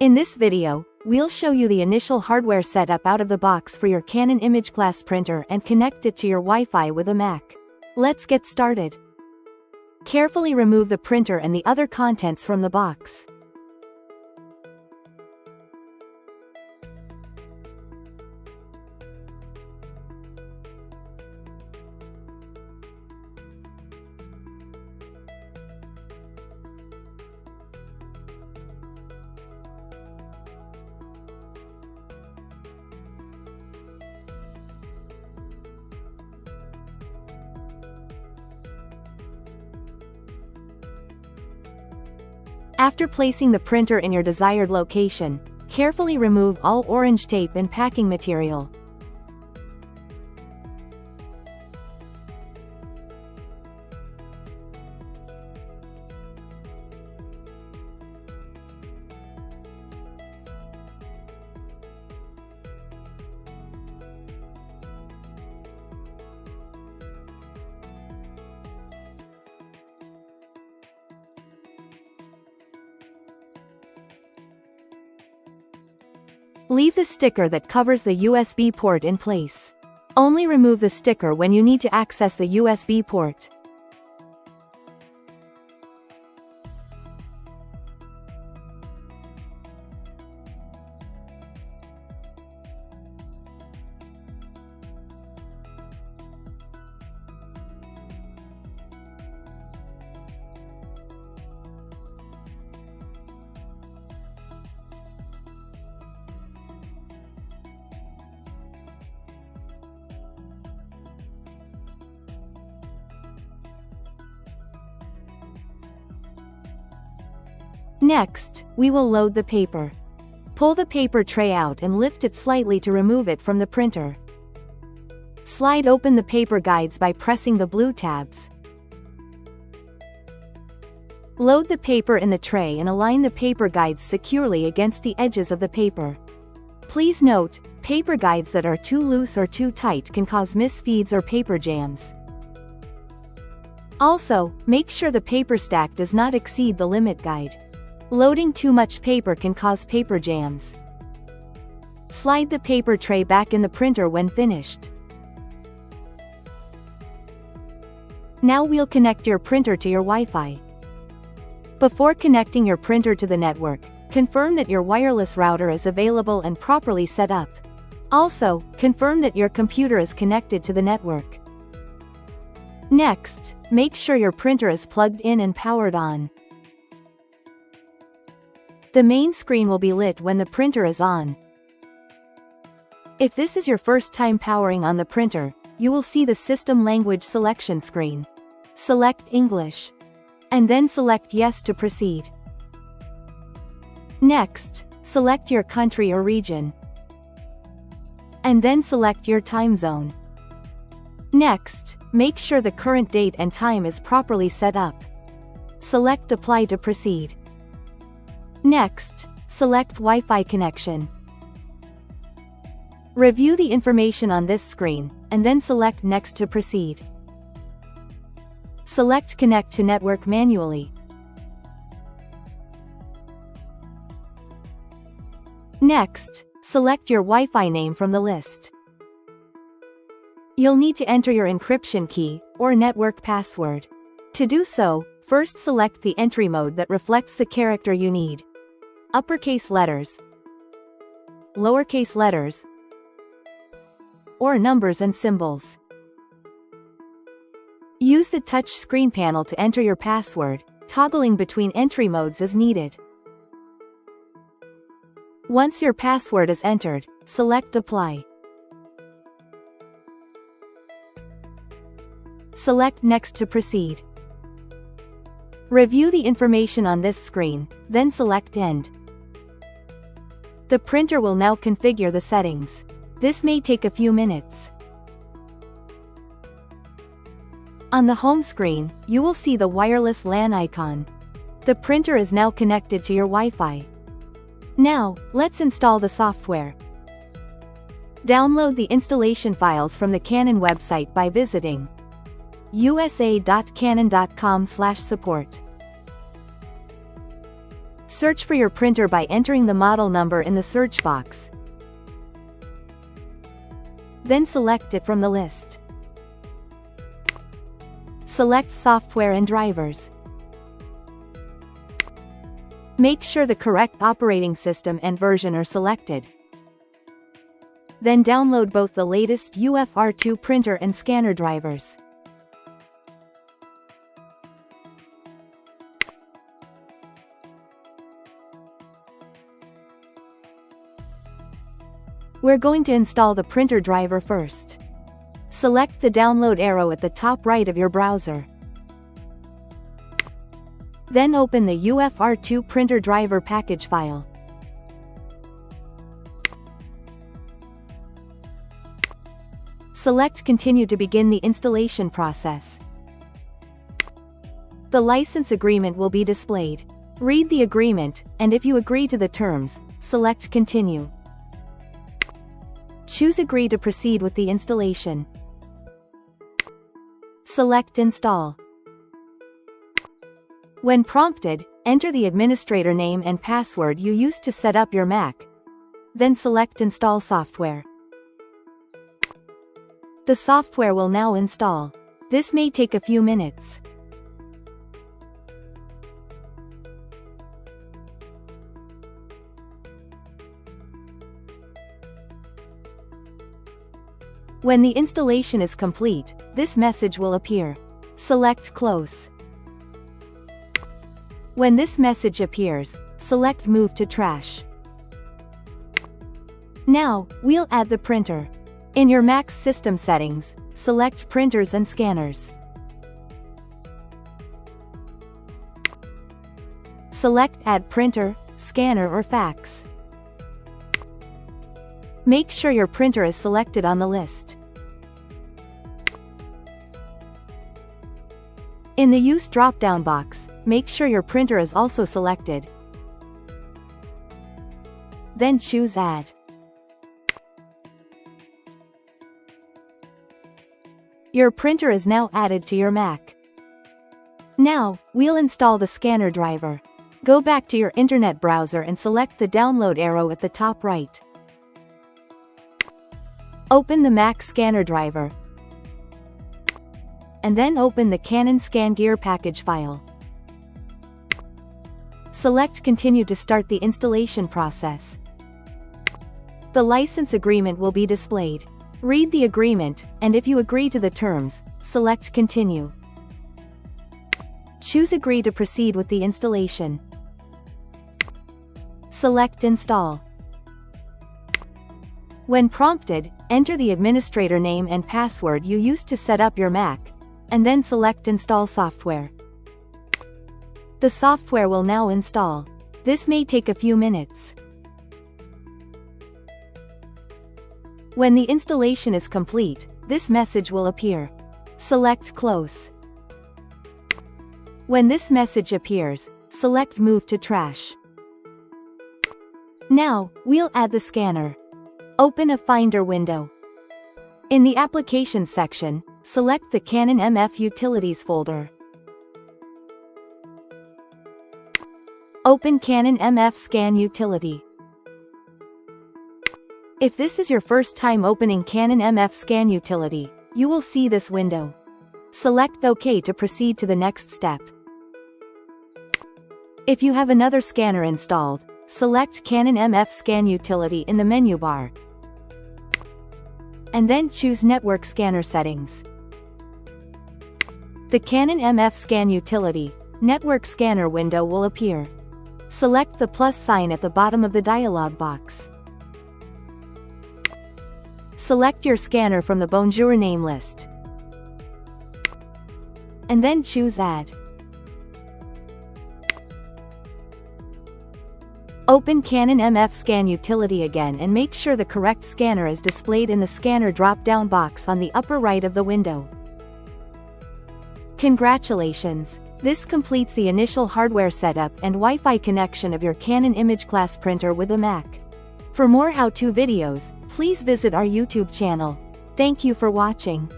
In this video, we'll show you the initial hardware setup out of the box for your Canon imageCLASS printer and connect it to your Wi-Fi with a Mac. Let's get started. Carefully remove the printer and the other contents from the box. After placing the printer in your desired location, carefully remove all orange tape and packing material. Leave the sticker that covers the USB port in place. Only remove the sticker when you need to access the USB port. Next, we will load the paper. Pull the paper tray out and lift it slightly to remove it from the printer. Slide open the paper guides by pressing the blue tabs. Load the paper in the tray and align the paper guides securely against the edges of the paper. Please note, paper guides that are too loose or too tight can cause misfeeds or paper jams. Also, make sure the paper stack does not exceed the limit guide. Loading too much paper can cause paper jams. Slide the paper tray back in the printer when finished. Now we'll connect your printer to your Wi-Fi. Before connecting your printer to the network, confirm that your wireless router is available and properly set up. Also, confirm that your computer is connected to the network. Next, make sure your printer is plugged in and powered on. The main screen will be lit when the printer is on. If this is your first time powering on the printer, you will see the system language selection screen. Select English. And then select Yes to proceed. Next, select your country or region. And then select your time zone. Next, make sure the current date and time is properly set up. Select Apply to proceed. Next, select Wi-Fi connection. Review the information on this screen, and then select Next to proceed. Select Connect to network manually. Next, select your Wi-Fi name from the list. You'll need to enter your encryption key, or network password. To do so, first select the entry mode that reflects the character you need. Uppercase letters, lowercase letters, or numbers and symbols. Use the touch screen panel to enter your password, toggling between entry modes as needed. Once your password is entered, select Apply. Select Next to proceed. Review the information on this screen, then select End. The printer will now configure the settings. This may take a few minutes. On the home screen, you will see the wireless LAN icon. The printer is now connected to your Wi-Fi. Now, let's install the software. Download the installation files from the Canon website by visiting usa.canon.com/support. Search for your printer by entering the model number in the search box. Then select it from the list. Select Software and Drivers. Make sure the correct operating system and version are selected. Then download both the latest UFR2 printer and scanner drivers. We're going to install the printer driver first. Select the download arrow at the top right of your browser. Then open the UFR2 printer driver package file. Select Continue to begin the installation process. The license agreement will be displayed. Read the agreement, and if you agree to the terms, select Continue. Choose Agree to proceed with the installation. Select Install. When prompted, enter the administrator name and password you used to set up your Mac. Then select Install Software. The software will now install. This may take a few minutes. When the installation is complete, this message will appear. Select Close. When this message appears, select Move to Trash. Now, we'll add the printer. In your Mac's system settings, select Printers and Scanners. Select Add Printer, Scanner or Fax. Make sure your printer is selected on the list. In the Use drop-down box, make sure your printer is also selected. Then choose Add. Your printer is now added to your Mac. Now, we'll install the scanner driver. Go back to your internet browser and select the download arrow at the top right. Open the Mac scanner driver. And then open the Canon Scan Gear package file. Select Continue to start the installation process. The license agreement will be displayed. Read the agreement, and if you agree to the terms, select Continue. Choose Agree to proceed with the installation. Select Install. When prompted, enter the administrator name and password you used to set up your Mac, and then select Install Software. The software will now install. This may take a few minutes. When the installation is complete, this message will appear. Select Close. When this message appears, select Move to Trash. Now, we'll add the scanner. Open a Finder window. In the Applications section, select the Canon MF Utilities folder. Open Canon MF Scan Utility. If this is your first time opening Canon MF Scan Utility, you will see this window. Select OK to proceed to the next step. If you have another scanner installed, select Canon MF Scan Utility in the menu bar. And then choose Network Scanner Settings. The Canon MF Scan Utility Network Scanner window will appear. Select the plus sign at the bottom of the dialog box. Select your scanner from the Bonjour name list. And then choose Add. Open Canon MF Scan Utility again and make sure the correct scanner is displayed in the scanner drop-down box on the upper right of the window. Congratulations! This completes the initial hardware setup and Wi-Fi connection of your Canon imageCLASS printer with a Mac. For more how-to videos, please visit our YouTube channel. Thank you for watching.